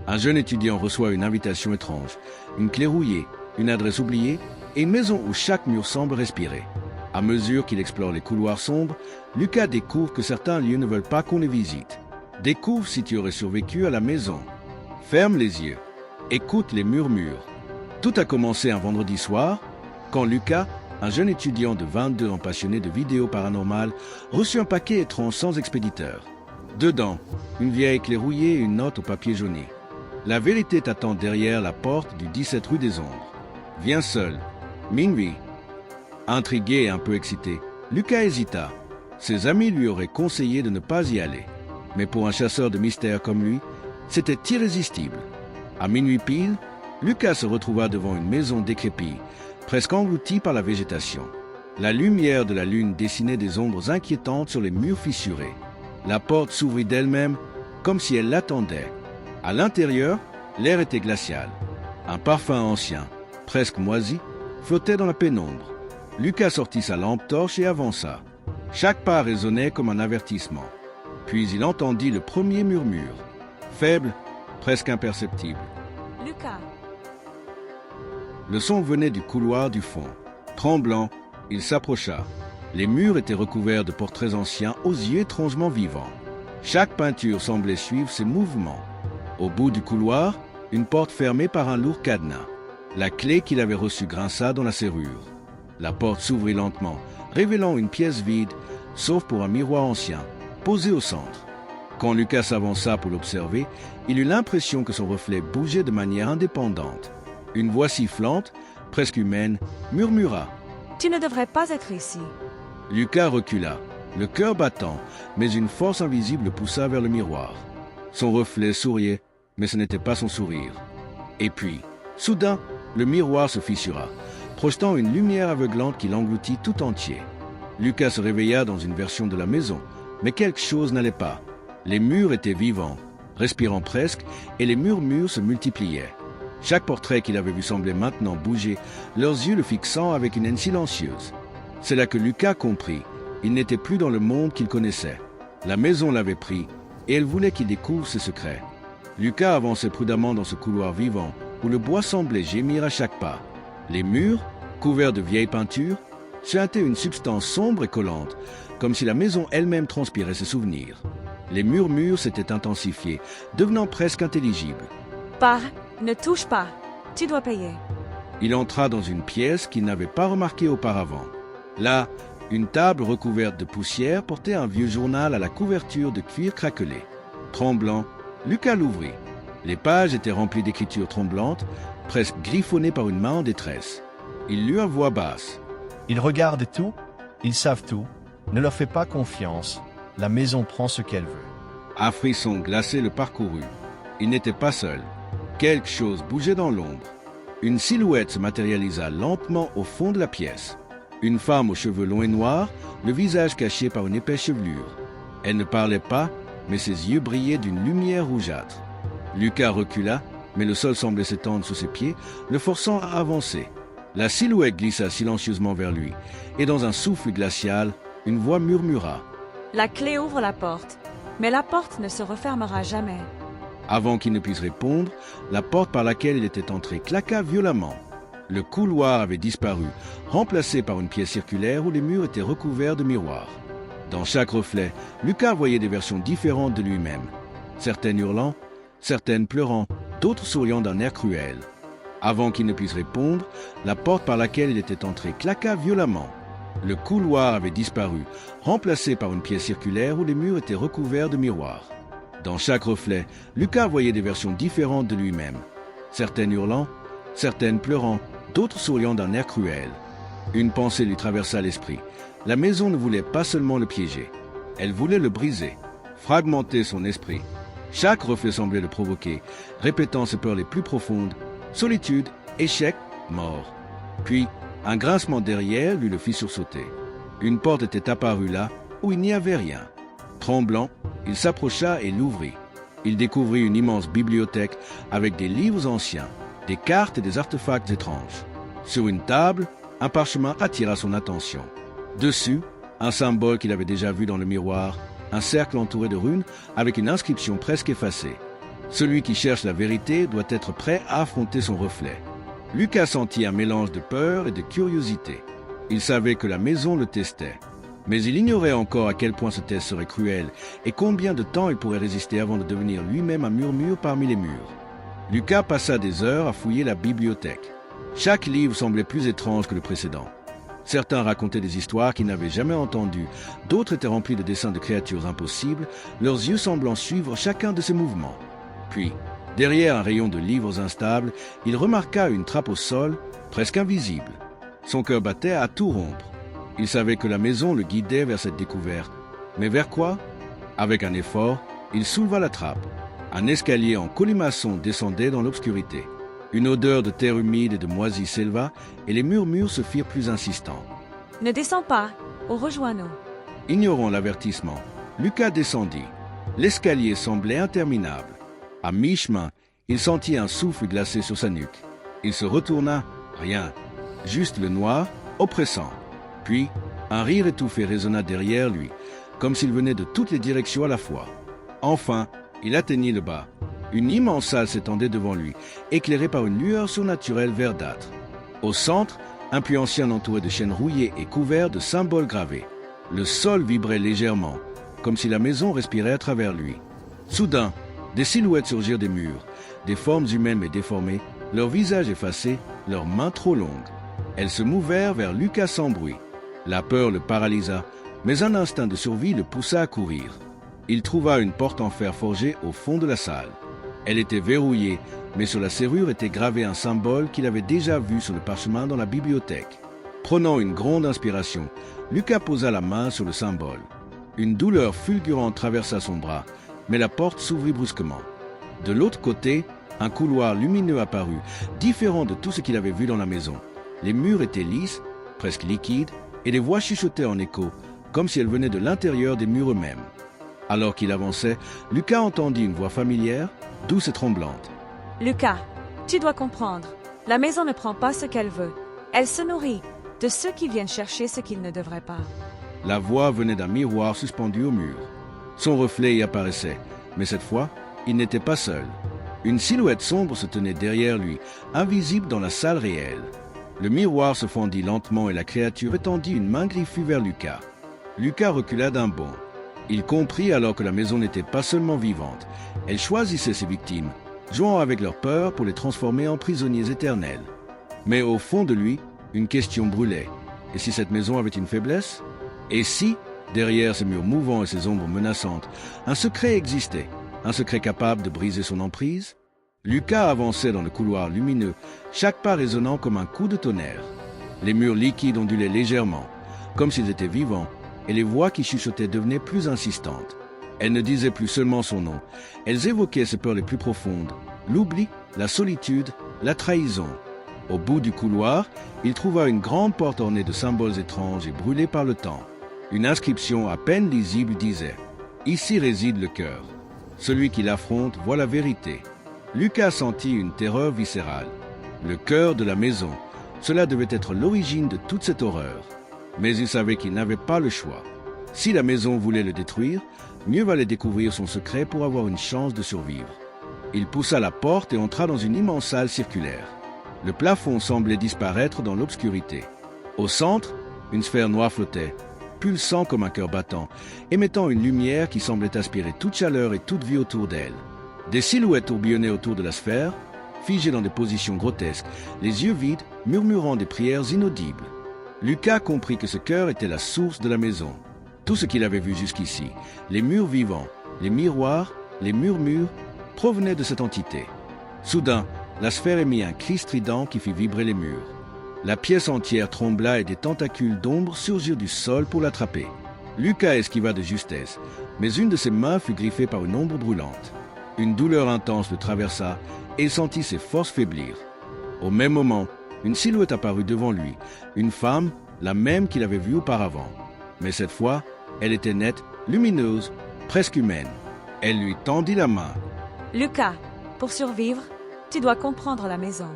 Un jeune étudiant reçoit une invitation étrange, une clé rouillée, une adresse oubliée et une maison où chaque mur semble respirer. À mesure qu'il explore les couloirs sombres, Lucas découvre que certains lieux ne veulent pas qu'on les visite. Découvre si tu aurais survécu à la maison. Ferme les yeux. Écoute les murmures. Tout a commencé un vendredi soir, quand Lucas, un jeune étudiant de 22 ans passionné de vidéos paranormales, reçut un paquet étrange sans expéditeur. Dedans, une vieille clé rouillée et une note au papier jauni. La vérité t'attend derrière la porte du 17 rue des Ombres. Viens seul. Minuit. Intrigué et un peu excité, Lucas hésita. Ses amis lui auraient conseillé de ne pas y aller. Mais pour un chasseur de mystères comme lui, c'était irrésistible. À minuit pile, Lucas se retrouva devant une maison décrépite, presque engloutie par la végétation. La lumière de la lune dessinait des ombres inquiétantes sur les murs fissurés. La porte s'ouvrit d'elle-même, comme si elle l'attendait. À l'intérieur, l'air était glacial. Un parfum ancien, presque moisi, flottait dans la pénombre. Lucas sortit sa lampe torche et avança. Chaque pas résonnait comme un avertissement. Puis il entendit le premier murmure, faible, presque imperceptible. Lucas. Le son venait du couloir du fond. Tremblant, il s'approcha. Les murs étaient recouverts de portraits anciens aux yeux étrangement vivants. Chaque peinture semblait suivre ses mouvements. Au bout du couloir, une porte fermée par un lourd cadenas. La clé qu'il avait reçue grinça dans la serrure. La porte s'ouvrit lentement, révélant une pièce vide, sauf pour un miroir ancien, posé au centre. Quand Lucas s'avança pour l'observer, il eut l'impression que son reflet bougeait de manière indépendante. Une voix sifflante, presque humaine, murmura. « Tu ne devrais pas être ici. » Lucas recula, le cœur battant, mais une force invisible le poussa vers le miroir. Son reflet souriait, mais ce n'était pas son sourire. Et puis, soudain, le miroir se fissura, projetant une lumière aveuglante qui l'engloutit tout entier. Lucas se réveilla dans une version de la maison, mais quelque chose n'allait pas. Les murs étaient vivants, respirant presque, et les murmures se multipliaient. Chaque portrait qu'il avait vu semblait maintenant bouger, leurs yeux le fixant avec une haine silencieuse. C'est là que Lucas comprit. Il n'était plus dans le monde qu'il connaissait. La maison l'avait pris, et elle voulait qu'il découvre ses secrets. Lucas avançait prudemment dans ce couloir vivant, où le bois semblait gémir à chaque pas. Les murs, couverts de vieilles peintures, suintaient une substance sombre et collante, comme si la maison elle-même transpirait ses souvenirs. Les murmures s'étaient intensifiés, devenant presque intelligibles. « Pars, ne touche pas. Tu dois payer. » Il entra dans une pièce qu'il n'avait pas remarquée auparavant. Là, une table recouverte de poussière portait un vieux journal à la couverture de cuir craquelé. Tremblant, Lucas l'ouvrit. Les pages étaient remplies d'écritures tremblantes, presque griffonnées par une main en détresse. Il lut à voix basse. « Ils regardent tout, ils savent tout. Ne leur fais pas confiance. La maison prend ce qu'elle veut. » Un frisson glacé le parcourut. Il n'était pas seul. Quelque chose bougeait dans l'ombre. Une silhouette se matérialisa lentement au fond de la pièce. Une femme aux cheveux longs et noirs, le visage caché par une épaisse chevelure. Elle ne parlait pas, mais ses yeux brillaient d'une lumière rougeâtre. Lucas recula, mais le sol semblait s'étendre sous ses pieds, le forçant à avancer. La silhouette glissa silencieusement vers lui, et dans un souffle glacial, une voix murmura. « La clé ouvre la porte, mais la porte ne se refermera jamais. » Avant qu'il ne puisse répondre, la porte par laquelle il était entré claqua violemment. Le couloir avait disparu, remplacé par une pièce circulaire où les murs étaient recouverts de miroirs. Dans chaque reflet, Lucas voyait des versions différentes de lui-même. Certaines hurlant, certaines pleurant, d'autres souriant d'un air cruel. Avant qu'il ne puisse répondre, la porte par laquelle il était entré claqua violemment. Le couloir avait disparu, remplacé par une pièce circulaire où les murs étaient recouverts de miroirs. Dans chaque reflet, Lucas voyait des versions différentes de lui-même. Certaines hurlant, certaines pleurant, d'autres souriant d'un air cruel. Une pensée lui traversa l'esprit. La maison ne voulait pas seulement le piéger. Elle voulait le briser, fragmenter son esprit. Chaque reflet semblait le provoquer, répétant ses peurs les plus profondes. Solitude, échec, mort. Puis, un grincement derrière lui le fit sursauter. Une porte était apparue là, où il n'y avait rien. Tremblant, il s'approcha et l'ouvrit. Il découvrit une immense bibliothèque avec des livres anciens, des cartes et des artefacts étranges. Sur une table, un parchemin attira son attention. Dessus, un symbole qu'il avait déjà vu dans le miroir, un cercle entouré de runes avec une inscription presque effacée. Celui qui cherche la vérité doit être prêt à affronter son reflet. Lucas sentit un mélange de peur et de curiosité. Il savait que la maison le testait. Mais il ignorait encore à quel point ce test serait cruel et combien de temps il pourrait résister avant de devenir lui-même un murmure parmi les murs. Lucas passa des heures à fouiller la bibliothèque. Chaque livre semblait plus étrange que le précédent. Certains racontaient des histoires qu'il n'avait jamais entendues, d'autres étaient remplis de dessins de créatures impossibles, leurs yeux semblant suivre chacun de ses mouvements. Puis, derrière un rayon de livres instables, il remarqua une trappe au sol, presque invisible. Son cœur battait à tout rompre. Il savait que la maison le guidait vers cette découverte. Mais vers quoi? Avec un effort, il souleva la trappe. Un escalier en colimaçon descendait dans l'obscurité. Une odeur de terre humide et de moisie s'éleva et les murmures se firent plus insistants. « Ne descends pas, ou rejoins-nous. » Ignorant l'avertissement, Lucas descendit. L'escalier semblait interminable. À mi-chemin, il sentit un souffle glacé sur sa nuque. Il se retourna, rien, juste le noir, oppressant. Puis, un rire étouffé résonna derrière lui, comme s'il venait de toutes les directions à la fois. Enfin, il atteignit le bas. Une immense salle s'étendait devant lui, éclairée par une lueur surnaturelle verdâtre. Au centre, un puits ancien entouré de chênes rouillés et couvert de symboles gravés. Le sol vibrait légèrement, comme si la maison respirait à travers lui. Soudain, des silhouettes surgirent des murs, des formes humaines mais déformées, leurs visages effacés, leurs mains trop longues. Elles se mouvèrent vers Lucas sans bruit. La peur le paralysa, mais un instinct de survie le poussa à courir. Il trouva une porte en fer forgé au fond de la salle. Elle était verrouillée, mais sur la serrure était gravé un symbole qu'il avait déjà vu sur le parchemin dans la bibliothèque. Prenant une grande inspiration, Lucas posa la main sur le symbole. Une douleur fulgurante traversa son bras, mais la porte s'ouvrit brusquement. De l'autre côté, un couloir lumineux apparut, différent de tout ce qu'il avait vu dans la maison. Les murs étaient lisses, presque liquides, et les voix chuchotaient en écho, comme si elles venaient de l'intérieur des murs eux-mêmes. Alors qu'il avançait, Lucas entendit une voix familière, douce et tremblante. « Lucas, tu dois comprendre. La maison ne prend pas ce qu'elle veut. Elle se nourrit de ceux qui viennent chercher ce qu'ils ne devraient pas. » La voix venait d'un miroir suspendu au mur. Son reflet y apparaissait, mais cette fois, il n'était pas seul. Une silhouette sombre se tenait derrière lui, invisible dans la salle réelle. Le miroir se fendit lentement et la créature étendit une main griffue vers Lucas. Lucas recula d'un bond. Il comprit alors que la maison n'était pas seulement vivante, elle choisissait ses victimes, jouant avec leur peur pour les transformer en prisonniers éternels. Mais au fond de lui, une question brûlait. Et si cette maison avait une faiblesse? Et si, derrière ces murs mouvants et ces ombres menaçantes, un secret existait, un secret capable de briser son emprise? Lucas avançait dans le couloir lumineux, chaque pas résonnant comme un coup de tonnerre. Les murs liquides ondulaient légèrement, comme s'ils étaient vivants, et les voix qui chuchotaient devenaient plus insistantes. Elles ne disaient plus seulement son nom, elles évoquaient ses peurs les plus profondes, l'oubli, la solitude, la trahison. Au bout du couloir, il trouva une grande porte ornée de symboles étranges et brûlée par le temps. Une inscription à peine lisible disait « Ici réside le cœur. Celui qui l'affronte voit la vérité. » Lucas sentit une terreur viscérale. Le cœur de la maison, cela devait être l'origine de toute cette horreur. Mais il savait qu'il n'avait pas le choix. Si la maison voulait le détruire, mieux valait découvrir son secret pour avoir une chance de survivre. Il poussa la porte et entra dans une immense salle circulaire. Le plafond semblait disparaître dans l'obscurité. Au centre, une sphère noire flottait, pulsant comme un cœur battant, émettant une lumière qui semblait aspirer toute chaleur et toute vie autour d'elle. Des silhouettes tourbillonnaient autour de la sphère, figées dans des positions grotesques, les yeux vides, murmurant des prières inaudibles. Lucas comprit que ce cœur était la source de la maison. Tout ce qu'il avait vu jusqu'ici, les murs vivants, les miroirs, les murmures, provenaient de cette entité. Soudain, la sphère émit un cri strident qui fit vibrer les murs. La pièce entière trembla et des tentacules d'ombre surgirent du sol pour l'attraper. Lucas esquiva de justesse, mais une de ses mains fut griffée par une ombre brûlante. Une douleur intense le traversa et il sentit ses forces faiblir. Au même moment, une silhouette apparut devant lui, une femme, la même qu'il avait vue auparavant. Mais cette fois, elle était nette, lumineuse, presque humaine. Elle lui tendit la main. « Lucas, pour survivre, tu dois comprendre la maison.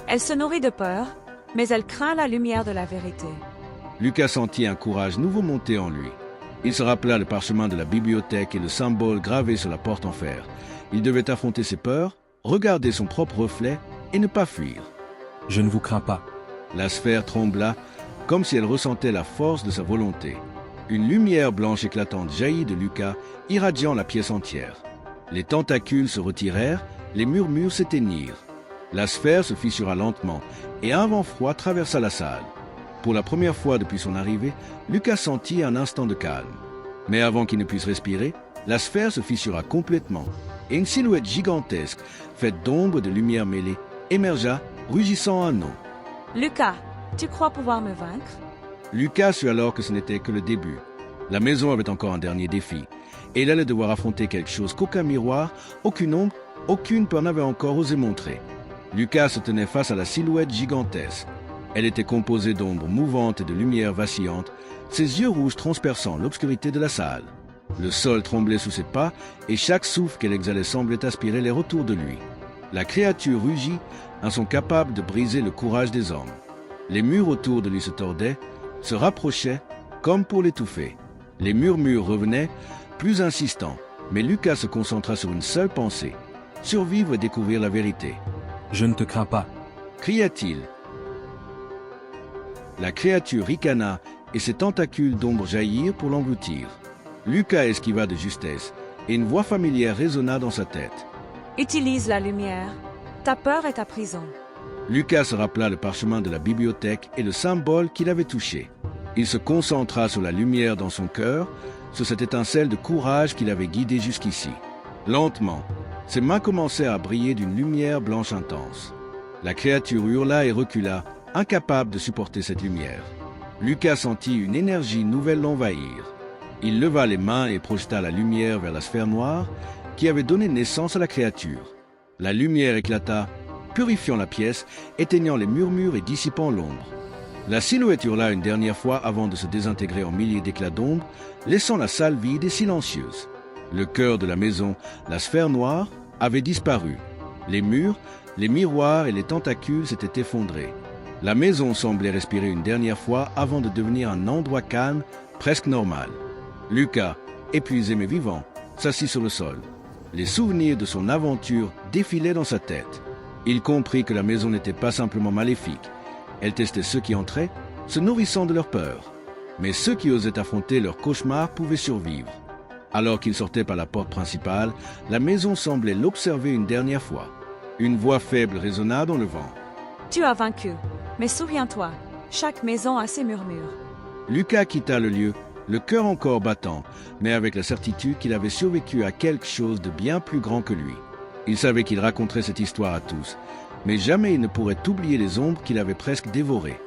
Elle se nourrit de peur, mais elle craint la lumière de la vérité. » Lucas sentit un courage nouveau monter en lui. Il se rappela le parchemin de la bibliothèque et le symbole gravé sur la porte en fer. Il devait affronter ses peurs, regarder son propre reflet et ne pas fuir. Je ne vous crains pas. La sphère trembla, comme si elle ressentait la force de sa volonté. Une lumière blanche éclatante jaillit de Lucas, irradiant la pièce entière. Les tentacules se retirèrent, les murmures s'éteignirent. La sphère se fissura lentement, et un vent froid traversa la salle. Pour la première fois depuis son arrivée, Lucas sentit un instant de calme. Mais avant qu'il ne puisse respirer, la sphère se fissura complètement, et une silhouette gigantesque, faite d'ombres et de lumière mêlées, émergea, rugissant un nom. Lucas, tu crois pouvoir me vaincre? Lucas sut alors que ce n'était que le début. La maison avait encore un dernier défi, et il allait devoir affronter quelque chose qu'aucun miroir, aucune ombre, aucune peur n'avait encore osé montrer. Lucas se tenait face à la silhouette gigantesque. Elle était composée d'ombres mouvantes et de lumières vacillantes, ses yeux rouges transperçant l'obscurité de la salle. Le sol tremblait sous ses pas, et chaque souffle qu'elle exhalait semblait aspirer les retours de lui. La créature rugit, un son capable de briser le courage des hommes. Les murs autour de lui se tordaient, se rapprochaient, comme pour l'étouffer. Les murmures revenaient, plus insistants, mais Lucas se concentra sur une seule pensée, survivre et découvrir la vérité. Je ne te crains pas. Cria-t-il. La créature ricana et ses tentacules d'ombre jaillirent pour l'engloutir. Lucas esquiva de justesse, et une voix familière résonna dans sa tête. Utilise la lumière. Ta peur est ta prison. Lucas se rappela le parchemin de la bibliothèque et le symbole qu'il avait touché. Il se concentra sur la lumière dans son cœur, sur cette étincelle de courage qui l'avait guidé jusqu'ici. Lentement, ses mains commencèrent à briller d'une lumière blanche intense. La créature hurla et recula, incapable de supporter cette lumière. Lucas sentit une énergie nouvelle l'envahir. Il leva les mains et projeta la lumière vers la sphère noire qui avait donné naissance à la créature. La lumière éclata, purifiant la pièce, éteignant les murmures et dissipant l'ombre. La silhouette hurla une dernière fois avant de se désintégrer en milliers d'éclats d'ombre, laissant la salle vide et silencieuse. Le cœur de la maison, la sphère noire, avait disparu. Les murs, les miroirs et les tentacules s'étaient effondrés. La maison semblait respirer une dernière fois avant de devenir un endroit calme, presque normal. Lucas, épuisé mais vivant, s'assit sur le sol. Les souvenirs de son aventure défilaient dans sa tête. Il comprit que la maison n'était pas simplement maléfique. Elle testait ceux qui entraient, se nourrissant de leur peur. Mais ceux qui osaient affronter leurs cauchemars pouvaient survivre. Alors qu'il sortait par la porte principale, la maison semblait l'observer une dernière fois. Une voix faible résonna dans le vent. Tu as vaincu, mais souviens-toi, chaque maison a ses murmures. Lucas quitta le lieu, le cœur encore battant, mais avec la certitude qu'il avait survécu à quelque chose de bien plus grand que lui. Il savait qu'il raconterait cette histoire à tous, mais jamais il ne pourrait oublier les ombres qu'il avait presque dévorées.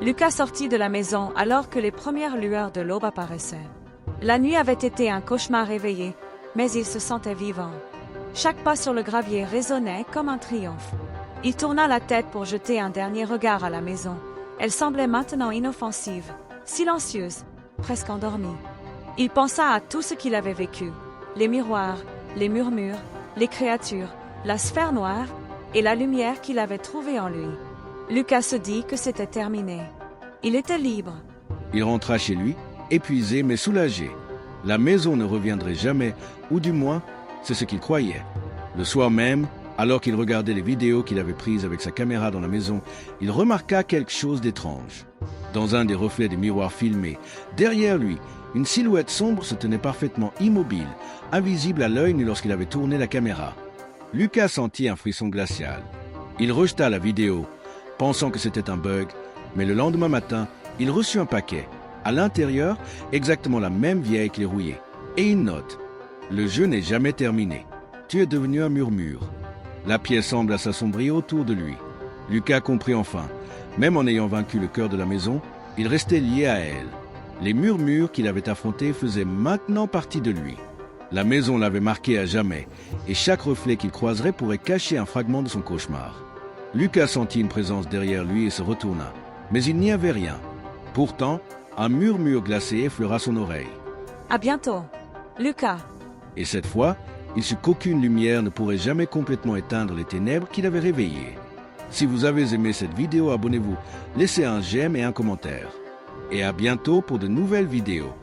Lucas sortit de la maison alors que les premières lueurs de l'aube apparaissaient. La nuit avait été un cauchemar réveillé, mais il se sentait vivant. Chaque pas sur le gravier résonnait comme un triomphe. Il tourna la tête pour jeter un dernier regard à la maison. Elle semblait maintenant inoffensive, silencieuse, presque endormie. Il pensa à tout ce qu'il avait vécu. Les miroirs, les murmures, les créatures, la sphère noire et la lumière qu'il avait trouvée en lui. Lucas se dit que c'était terminé. Il était libre. Il rentra chez lui, épuisé mais soulagé. La maison ne reviendrait jamais, ou du moins, c'est ce qu'il croyait. Le soir même, alors qu'il regardait les vidéos qu'il avait prises avec sa caméra dans la maison, il remarqua quelque chose d'étrange. Dans un des reflets des miroirs filmés, derrière lui, une silhouette sombre se tenait parfaitement immobile, invisible à l'œil nu lorsqu'il avait tourné la caméra. Lucas sentit un frisson glacial. Il rejeta la vidéo, pensant que c'était un bug, mais le lendemain matin, il reçut un paquet. À l'intérieur, exactement la même vieille clé rouillée. Et une note. Le jeu n'est jamais terminé. Tu es devenu un murmure. La pièce sembla s'assombrir autour de lui. Lucas comprit enfin. Même en ayant vaincu le cœur de la maison, il restait lié à elle. Les murmures qu'il avait affrontés faisaient maintenant partie de lui. La maison l'avait marqué à jamais, et chaque reflet qu'il croiserait pourrait cacher un fragment de son cauchemar. Lucas sentit une présence derrière lui et se retourna. Mais il n'y avait rien. Pourtant, un murmure glacé effleura son oreille. À bientôt, Lucas. Et cette fois, il sut qu'aucune lumière ne pourrait jamais complètement éteindre les ténèbres qu'il avait réveillées. Si vous avez aimé cette vidéo, abonnez-vous, laissez un j'aime et un commentaire. Et à bientôt pour de nouvelles vidéos.